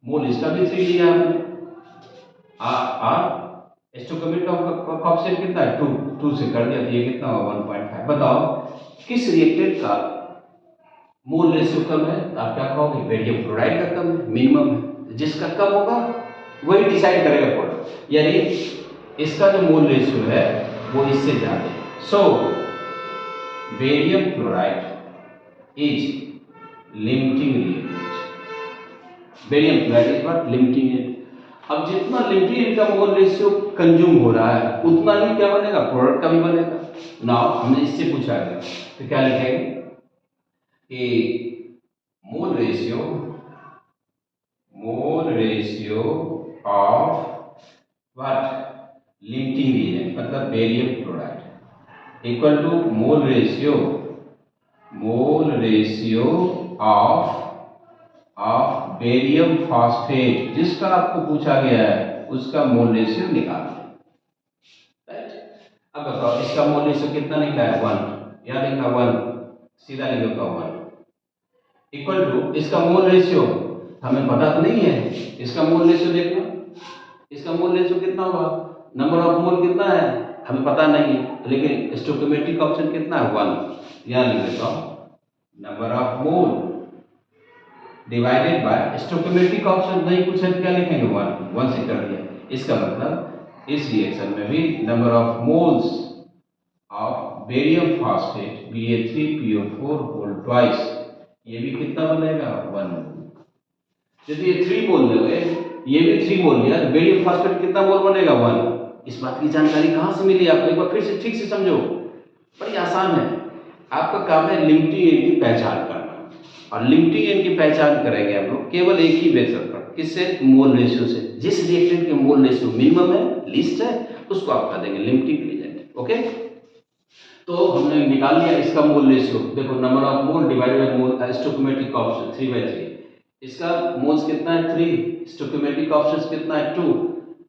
मोल, इसका भी 3 लिया हमने। स्टोइकोमेट्रिक ऑप्शन कितना है 2 से कर दिया तो ये कितना होगा 1.5। बताओ किस रिएक्टेंट का मोल रेशियो कम है, तो आप क्या कहोगे बेरियम क्लोराइड का कम है, मिनिमम है, जिसका कम होगा वही डिसाइड करेगा प्रोडक्ट, यानी इसका जो मोल रेशियो है वो इससे ज्यादा है। So barium chloride is limiting reagent, barium chloride is what limiting agent. अब जितना लिमिटिंग एजेंट का मोल रेशियो कंज्यूम हो रहा है उतना ही क्या बनेगा प्रोडक्ट का भी बनेगा। नाउ हमने इससे पूछा गया तो क्या लिखेंगे कि mole ratio of what limiting reagent मतलब barium chloride equal to mole ratio of barium phosphate, जिसका आपको पूछा गया है उसका मोल रेशियो निकालना, राइट। अब बताओ इसका मोल रेशियो कितना निकला है 1, यहाँ लिखा 1, सीधा लिखा 1 इक्वल टू इसका मोल रेशियो हमें पता तो नहीं है, इसका मोल रेशियो देखना, इसका मोल रेशियो कितना होगा, नंबर ऑफ मोल कितना है हमें पता नहीं है, लेकिन स्टोइकोमेट्रिक ऑप्शन कितना है 1, यहाँ लिख देता हूँ number of mole divided by stoichiometric option नहीं कुछ है क्या लिखेंगे 1 से कर दिया। इसका मतलब इस रिएक्शन में भी number of moles of barium phosphate Ba3PO4 whole twice, ये भी कितना बनेगा 1 मोल। यदि ये 3 मोल लोगे ये भी 3 मोल लिया तो बेरियम फास्फेट कितना मोल बनेगा 1। इस बात की जानकारी कहाँ से मिली आपको, एक बार फिर से ठीक से समझो, बड़ी आसान है। आपका काम है लिमिटिंग एजेंट की पहचान करना, और लिमिटिंग एजेंट की पहचान करेंगे हम लोग केवल एक ही मेथड पर, किससे मोल रेशियो से। जिस रिएक्टेंट के मोल रेशियो मिनिमम है लीस्ट है उसको आप कर देंगे लिमिटिंग एजेंट, ओके। तो हमने निकाल लिया इसका मोल रेशियो, देखो number of mole divided by mole stoichiometric option 3/3, इसका मोल्स कितना है 3, स्टोइकोमेट्रिक ऑप्शन कितना है 2,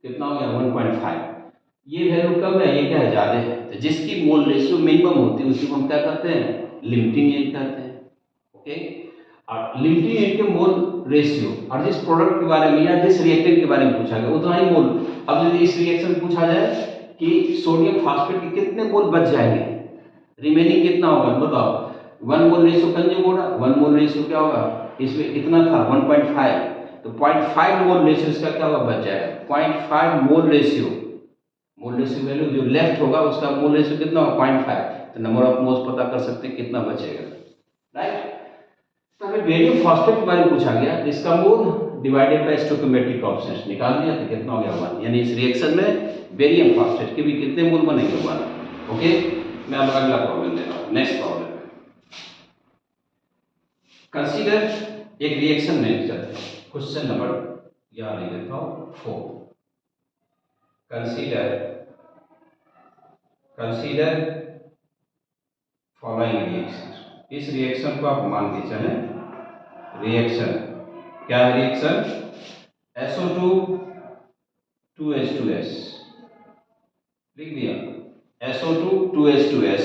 कितना हो गया 1.5। ये वैल्यू कम है ये क्या है ज्यादा है, तो जिसकी मोल रेशियो मिनिमम होती है उसको हम क्या कहते हैं लिमिटिंग एजेंट कहते हैं, ओके। और लिमिटिंग एजेंट के मोल रेशियो और जिस प्रोडक्ट के बारे में या जिस रिएक्टेंट के बारे में पूछा गया उतना ही मोल। अब यदि इस रिएक्शन में पूछा जाए कि सोडियम फास्फेट के कितने मोल बच जाएंगे, रिमेनिंग कितना होगा बताओ, 1 मोल रेशियो कंज्यूम हो रहा, 1 मोल रेशियो क्या होगा इसमें इतना था 1.5, तो 0.5 मोल रेशियो इसका क्या होगा बच जाएगा 0.5 मोल रेशियो वैल्यू जो लेफ्ट होगा उसका मोल रेशियो कितना होगा 0.5, तो नंबर ऑफ मोल्स पता कर सकते हैं कितना बचेगा, राइट। तो हमें बेरियम फास्फेट के बारे में पूछा गया तो इसका मोल डिवाइडेड बाय स्टोइकोमेट्रिक ऑप्शन निकाल दिया तो कितना हो गया 1, यानी इस रिएक्शन में बेरियम फास्फेट के भी कितने मोल बनेंगे 1, ओके। मैं अब अगला प्रॉब्लम दे रहा हूं, नेक्स्ट प्रॉब्लम कंसीडर एक रिएक्शन में चलते हैं, क्वेश्चन नंबर यहां लिख देता हूं 4। कंसीडर फॉलोइंग रिएक्शन, इस रिएक्शन को आप मान के चलें रिएक्शन क्या है, रिएक्शन SO2 2H2S लिख दिया, SO2 2H2S,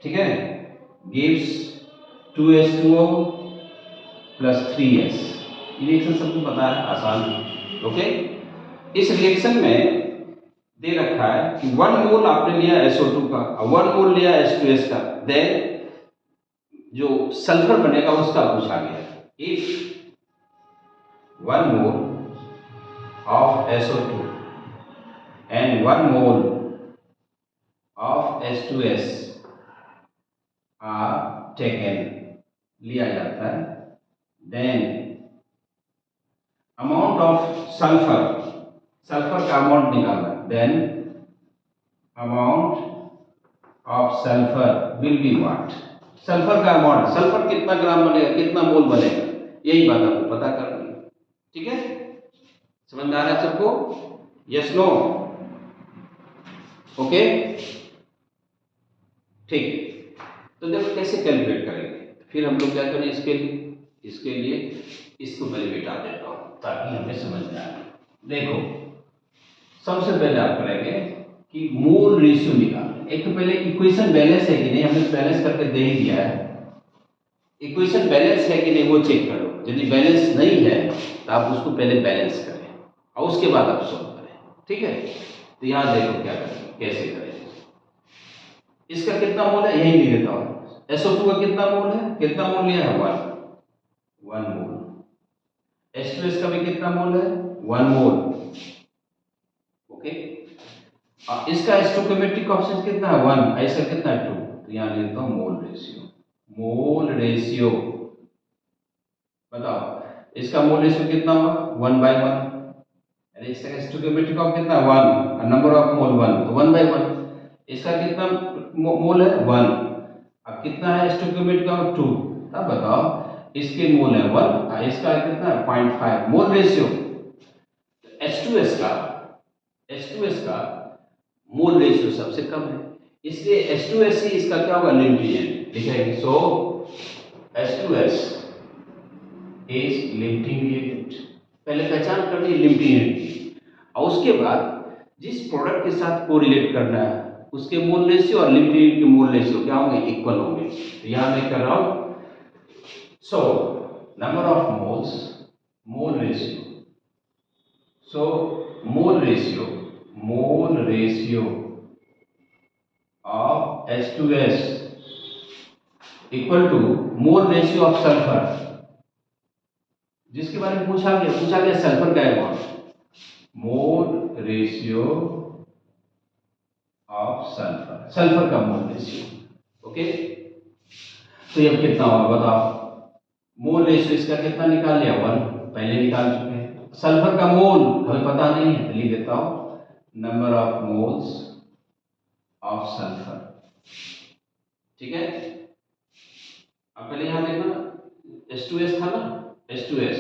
ठीक है। gives 2H2O plus 3S। ये रिएक्शन सबको पता है, आसान है। ओके, इस रिएक्शन में दे रखा है कि 1 मोल आपने लिया SO2 का और 1 मोल लिया H2S का, देन जो सल्फर बनेगा उसका पूछा गया। If 1 mole of SO2 and 1 mole of H2S are taken, लिया जाता है, then amount of sulfur, sulphur का अमाउंट निकालना, then amount of sulfur will be what, sulphur का अमाउंट, सल्फर कितना ग्राम बनेगा, कितना मोल बनेगा, यही बात आपको पता करनी है। ठीक है, समझ में आ रहा है सबको? Yes no? ओके, ठीक। तो देखो कैसे कैलकुलेट करेंगे, फिर हम लोग क्या करें, इसके लिए इसको पहले मिटा देता हूं ताकि हमें समझ में आए। देखो सबसे पहले आप करेंगे कि मोल रेशियो निकालें। एक तो पहले इक्वेशन बैलेंस है कि नहीं, हमने बैलेंस करके दे ही दिया है। इक्वेशन बैलेंस है कि नहीं वो चेक कर लो, यदि बैलेंस नहीं है तो आप उसको पहले बैलेंस करें और उसके बाद आप सॉल्व करें। ठीक है, तो यहां देखो क्या करें, कैसे करें। इसका कितना मोल है यही लिख देता हूं। SO2 का कितना मोल है, कितना मोल लिया है, 1 मोल। H2S का भी कितना मोल है, 1 मोल। ओके, इसका स्टोइकियोमेट्रिक कोएफिशिएंट कितना है, 1, इसका कितना है, 2। तो यहां लिख देता हूं मोल रेशियो। मोल रेशियो बताओ, इसका मोल रेशियो कितना होगा, 1/1। यानी इसका स्टोइकियोमेट्रिक ऑफ कितना, 1, नंबर ऑफ मोल 1, तो 1/1। इसका कितना मोल है, 1। अब कितना है स्टोइकियोमेट्रिक ऑफ, 2। अब बताओ इसके मोल है 1, इसका कितना है, 0.5। मोल रेशियो H2S का मोल रेशियो सबसे कम है, इसलिए H2S ही इसका क्या होगा, लिमिटिंग एजेंट लिखेंगे। सो H2S इज लिमिटिंग एजेंट। पहले पहचान करनी है लिमिटिंग एजेंट की, और उसके बाद जिस प्रोडक्ट के साथ कोरिलेट करना है उसके मोल रेशियो और लिमिटिंग के मोल रेशियो क्या होंगे, इक्वल होंगे। तो यहां मैं कर रहा हूं, so number of moles, mole ratio, so mole ratio of H2S equal to mole ratio of sulphur, जिसके बारे में पूछा गया सल्फर का amount, mole ratio of sulphur, sulphur का मोल रेशियो। ओके, तो ये कितना होगा बताओ, मोल रेशियो इसका कितना निकाल लिया, 1, पहले निकाल चुके हैं। सल्फर का मोल हमें पता नहीं है, लिख देता हूं number of moles of sulphur. ठीक है, अब पहले यहां देखना H2S था ना, H2S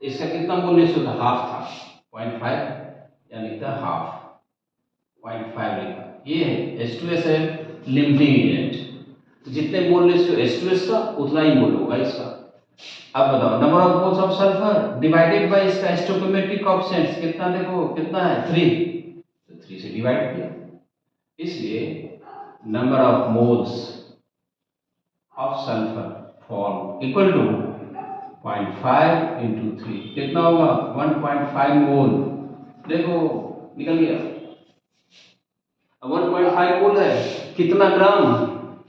इसका कितना मोल रेशियो था, हाफ था, 0.5, यानी था हाफ, 0.5 लिखा। ये है H2S है लिमिटिंग एजेंट, तो जितने मोल रेशियो H2S का उतना ही मोल होगा इसका। अब बताओ number of moles of sulphur divided by इसका स्टोइकियोमेट्रिक कोएफिशिएंट कितना, देखो कितना है, 3, तो 3 से डिवाइड किया, इसलिए number of moles of sulphur form equal to 0.5 into 3, कितना होगा, 1.5 मोल। देखो निकल गया। अब 1.5 मोल है, कितना ग्राम,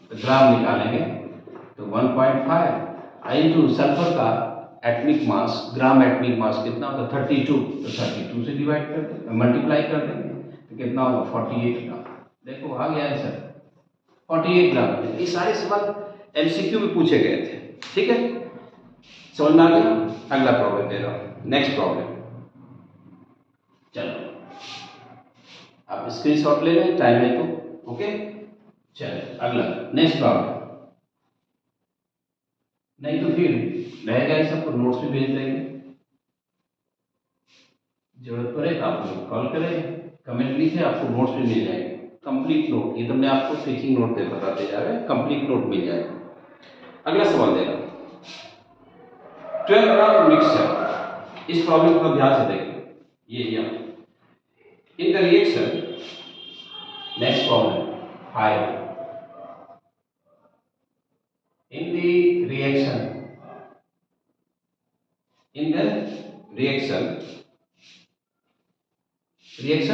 तो ग्राम निकालेंगे, तो 1.5 इंटू सल्फर का atomic mass, gram atomic mass कितना होगा, 32, तो 32 से डिवाइड कर देंगे, मल्टीप्लाई कर देंगे, तो कितना होगा, 48 ग्राम। देखो आ गया आंसर, 48 ग्राम। ये सारे सवाल एमसीक्यू में पूछे गए थे। ठीक है, समझ में आ गया? अगला प्रॉब्लम दे रहा हूं, नेक्स्ट प्रॉब्लम। चलो आप स्क्रीनशॉट ले लें, टाइम है तो। ओके, चलो अगला नेक्स्ट प्रॉब्लम, नहीं तो फिर रहेगा ये सबको नोट्स भी भेज देंगे, जरूरत पड़े तो आप लोग कॉल करें, कमेंट लिखें, आपको नोट्स भी मिल जाएंगे, कंप्लीट नोट। ये तो मैं आपको टीचिंग नोट पे बताते जा रहे हैं, कंप्लीट नोट मिल जाएगा। अगला सवाल दे रहा हूं, 12 ग्राम मिक्सचर, इस प्रॉब्लम को ध्यान से देखें, ये in the reaction, next problem 5, in the reaction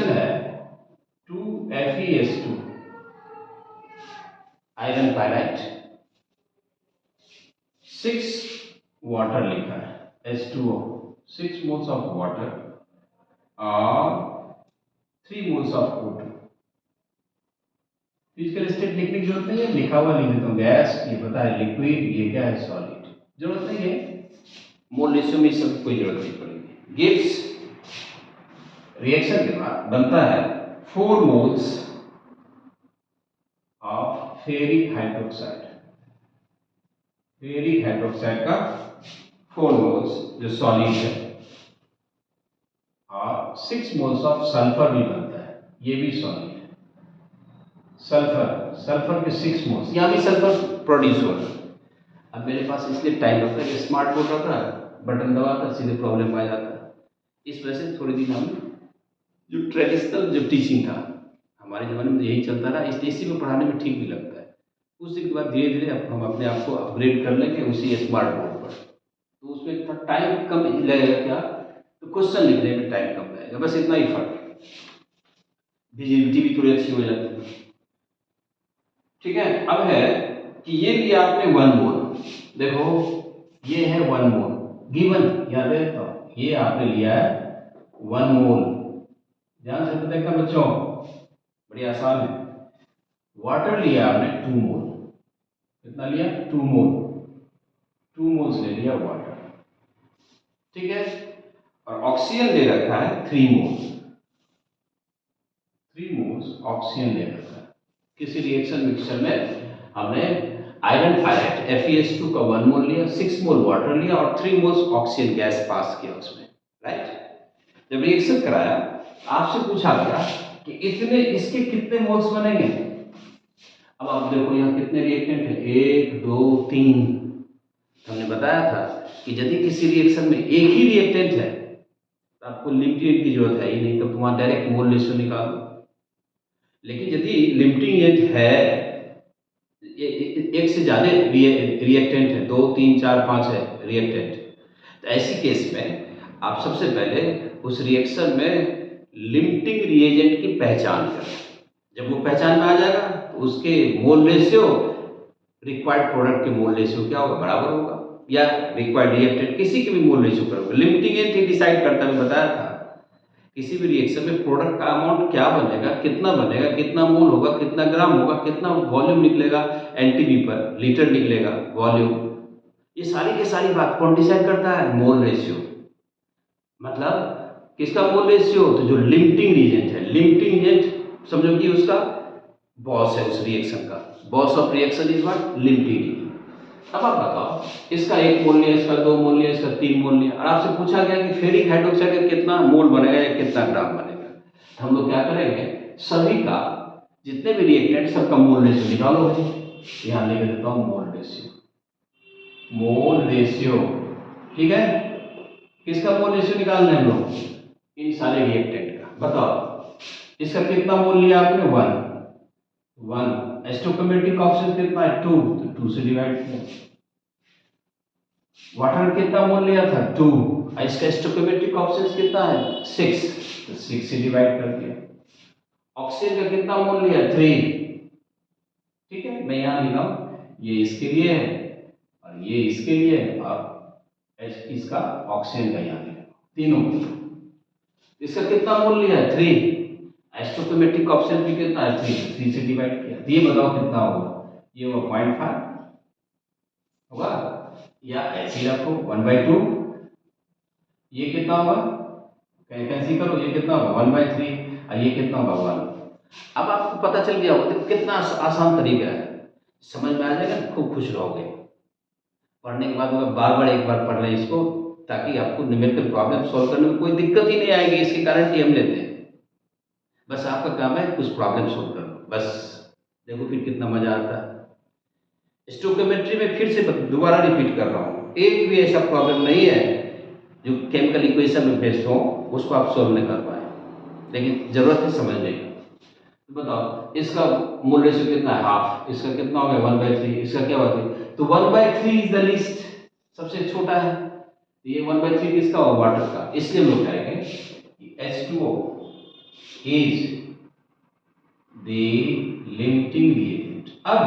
है 2FeS2 आयरन पायराइट, 6 वाटर लिखा है H2O, 6 moles of water और 3 moles of O2। Physical state लिखने की जरूरत नहीं है, लिखा हुआ लिख देता हूँ। गैस ये पता है, लिक्विड ये क्या है, सॉलिड, जरूरत नहीं है। मोल रेशियो में सब कोई जरूरत नहीं पड़ेगी। गिव्स रिएक्शन के बाद बनता है 4 moles of ferric hydroxide. Ferric hydroxide का 4 moles जो सॉलिड है, और 6 moles ऑफ सल्फर भी बनता है, ये भी सॉलिड है। सल्फर के 6 moles, यहाँ भी सल्फर प्रोड्यूस हो रहा है। अब मेरे पास इसलिए टाइम लगता है कि स्मार्ट बोर्ड रहता है, बटन दबाता सीधे प्रॉब्लम आ जाता है। इस वजह से थोड़ी दिन हम जो ट्रेडिशनल जो टीचिंग था हमारे ज़माने में यही चलता रहा, इसलिए इसी में पढ़ाने में ठीक भी लगता है। उसी के बाद धीरे धीरे अब हम अपने आप को अपग्रेड कर लेंगे उसी स्मार्ट बोर्ड पर, तो उसमें थोड़ा टाइम कम लगेगा। क्या तो क्वेश्चन लिखने में टाइम कम लगेगा, बस इतना ही फर्क है। विजिबिलिटी भी थोड़ी अच्छी हो जाती है। ठीक है, अब है कि ये लिया आपने 1 मोल, देखो ये है 1 मोल गिवन, याद है तो ये आपने लिया है 1 मोल। ध्यान से देखना बच्चों, बड़ी आसान है। वाटर लिया आपने 2 मोल, कितना लिया 2 मोल, 2 मोल्स ले लिया वाटर। ठीक है, और ऑक्सीजन ले रखा है 3 मोल्स, 3 मोल्स ऑक्सीजन ले रखा है। किसी रिएक्शन मिक्सचर में हमने आयरन पायराइट FeS2 का 1 मोल लिया, 6 मोल वाटर लिया और 3 मोल्स ऑक्सीजन गैस पास किया उसमें, राइट। जब रिएक्शन कराया आपसे पूछा गया कि इतने इसके कितने मोल्स बनेंगे। अब आप देखो यहाँ कितने रिएक्टेंट है, 1 2 3। हमने बताया था कि यदि किसी रिएक्शन में एक ही रिएक्टेंट है तो आपको लिमिटिंग की जरूरत है ही नहीं, तो वहां डायरेक्ट मोल रेशियो निकालो। लेकिन यदि लिमिटिंग एजेंट है, एक से ज्यादा रिएक्टेंट है, 2 3 4 5 है रिएक्टेंट, तो ऐसी केस में आप सबसे पहले उस रिएक्शन में लिमिटिंग रिएजेंट की पहचान करें। जब वो पहचान में आ जाएगा तो उसके मोल रेशियो रिक्वायर्ड प्रोडक्ट के मोल रेशियो क्या होगा, बराबर होगा, या रिक्वायर्ड रिएक्टेंट किसी के भी मोल रेशियो पर होगा। लिमिटिंग एजेंट डिसाइड करता है, बताया था किसी भी रिएक्शन में प्रोडक्ट का अमाउंट क्या बनेगा, कितना मोल होगा, कितना ग्राम होगा, कितना वॉल्यूम निकलेगा, एनटीवी पर लीटर निकलेगा वॉल्यूम, ये सारी की सारी बात कौन डिसाइड करता है, मोल रेशियो। मतलब किसका मोल रेशियो, तो जो लिमिटिंग रिएजेंट है, लिमिटिंग एजेंट समझो कि उसका बॉस है, उस रिएक्शन का boss of reaction is what, limiting. अब आप बताओ इसका 1 मोल लिया, इसका 2 मोल लिया, इसका 3 मोल लिया, और आपसे पूछा गया कि फेरिक हाइड्रोक्साइड का कितना मोल बनेगा या कितना ग्राम बनेगा। तो हम लोग क्या करेंगे, सभी का जितने भी रिएक्टेंट सबका मोल रेशियो निकालो। यहाँ लिख देता हूँ मोल रेशियो, मोल रेशियो। ठीक है, किसका मोल रेशियो निकालना है हम लोग, इन सारे रिएक्टेंट का। बताओ इसका कितना मोल लिया आपने, 1। स्टोइकोमेट्रिक ऑक्सीजन कितना है, 2, तो 2 से डिवाइड किया। वाटर कितना मोल लिया था, 2, और इसका स्टोइकोमेट्रिक ऑक्सीजन कितना है, 6, तो 6 से डिवाइड कर दिया। ऑक्सीजन का कितना मोल लिया, 3। ठीक है, मैं यहाँ लिखा हूँ, ये इसके लिए है और ये इसके लिए है, और इसका ऑक्सीजन का यहाँ लिखा, तीनों। इसका कितना मोल लिया है, 3। स्टोइकोमेट्रिक ऑक्सीजन भी कितना है, 3 से डिवाइड किया। ये बताओ कितना होगा, ये होगा 0.5 होगा, या ऐसे ही रखो 1/2। ये कितना होगा, कैंसिल करो, ये कितना होगा 1/3, और ये कितना होगा 1। अब आपको पता चल गया होगा, तो कितना आसान तरीका है, समझ में आ जाएगा, खूब खुश रहोगे। पढ़ने के बाद बार बार एक बार पढ़ रहे हैं इसको, ताकि आपको न्यूमेरिकल प्रॉब्लम सॉल्व करने में कोई दिक्कत ही नहीं आएगी, इसकी गारंटी हम लेते हैं। बस आपका काम है कुछ प्रॉब्लम सॉल्व करना, बस देखो फिर कितना मजा आता है। स्टोइकोमेट्री में फिर से दोबारा रिपीट कर रहा हूँ, एक भी ऐसा प्रॉब्लम नहीं है जो केमिकल इक्वेशन में बेस्ड हो उसको आप सॉल्व नहीं कर पाए, लेकिन जरूरत है समझने की। बताओ इसका मोल रेशियो कितना है, हाफ, इसका कितना हो गया 1/3, इसका क्या होगा 3, तो 1/3 इज द लीस्ट, सबसे छोटा है। तो ये 1/3 किसका होगा, वाटर का, इसलिए हम लोग कहेंगे H2O is the limiting reagent. अब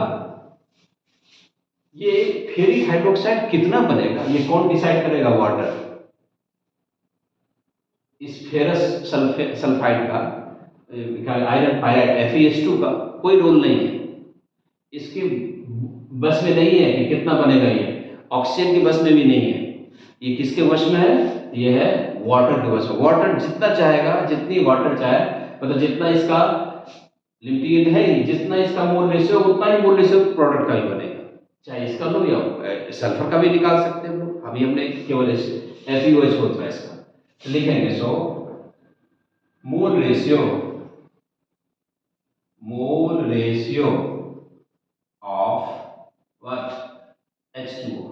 ये फेरिक हाइड्रोक्साइड कितना बनेगा, ये कौन डिसाइड करेगा, वाटर। इस फेरस सल्फाइड का, आयरन पायराइड FeS2 का कोई रोल नहीं है, इसके बस में नहीं है कि कितना बनेगा, ये ऑक्सीजन की बस में भी नहीं है, ये किसके वश में है, ये है वाटर के वश में। वाटर जितना चाहेगा, जितनी वाटर चाहे, मतलब जितना इसका लिमिटेड है ही, जितना इसका मोल रेशियो उतना ही मोल रेशियो प्रोडक्ट का ही बनेगा, चाहे इसका लो या सल्फर का भी निकाल सकते हैं हम लोग। अभी हमने केवल FeOH होता है इसका, तो लिखेंगे so mole ratio of what H2O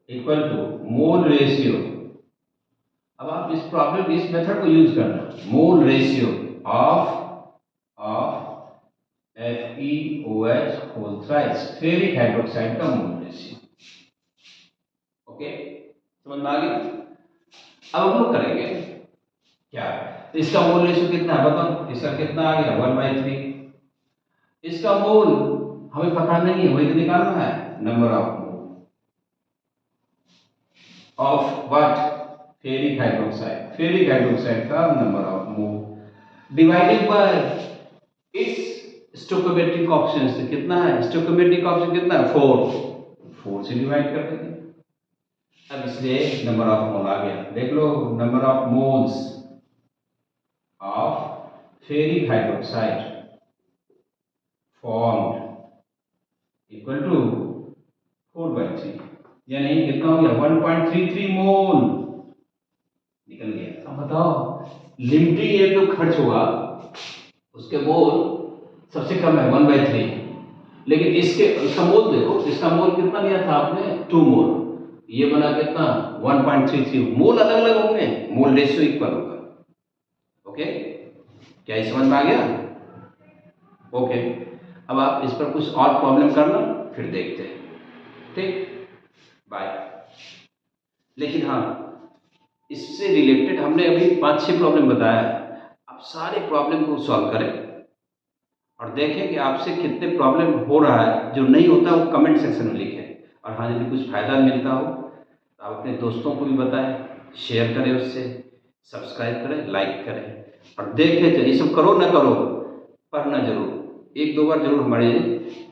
equal to mole ratio. अब आप इस प्रॉब्लम इस मेथड को यूज करना, mole ratio of FeOH whole thrice, ferric hydroxide का मोल रेशियो। ओके, समझ में आ गया। अब हम लोग करेंगे क्या, तो इसका मोल रेशियो कितना है बताओ, इसका कितना आ गया 1/3, इसका मोल हमें पता नहीं है, वही तो निकालना है, number of mole of what, ferric hydroxide का number of mole divided by its stoichiometric coefficient कितना है, स्टोइकोमेट्रिक कोएफिशिएंट कितना है 4 से डिवाइड कर देंगे। अब इसलिए नंबर ऑफ मोल आ गया, देख लो number of moles of ferric hydroxide formed equal to 4/3, यानी कितना हो गया 1.33 मोल निकल गया। अब बताओ लिमिटिंग एक तो खर्च हुआ, उसके मोल सबसे कम है 1/3, लेकिन इसका मोल देखो, इसका मोल कितना लिया था आपने 2 मोल, ये बना कितना 1.33, मोल अलग अलग होंगे, मोल रेशियो इक्वल होगा। ओके, क्या ये समझ में आ गया। ओके, अब आप इस पर कुछ और प्रॉब्लम करना, फिर देखते हैं, ठीक, बाय। लेकिन हाँ, इससे रिलेटेड हमने अभी 5-6 प्रॉब्लम बताया है, आप सारे प्रॉब्लम को सॉल्व करें और देखें कि आपसे कितने प्रॉब्लम हो रहा है, जो नहीं होता वो कमेंट सेक्शन में लिखें। और हाँ, यदि कुछ फ़ायदा मिलता हो तो आप अपने दोस्तों को भी बताएं, शेयर करें, उससे सब्सक्राइब करें, लाइक करें और देखें। ये सब करो ना करो, पढ़ना जरूर, 1-2 बार जरूर हमारे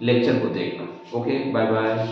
लेक्चर को देखना। Okay, bye bye.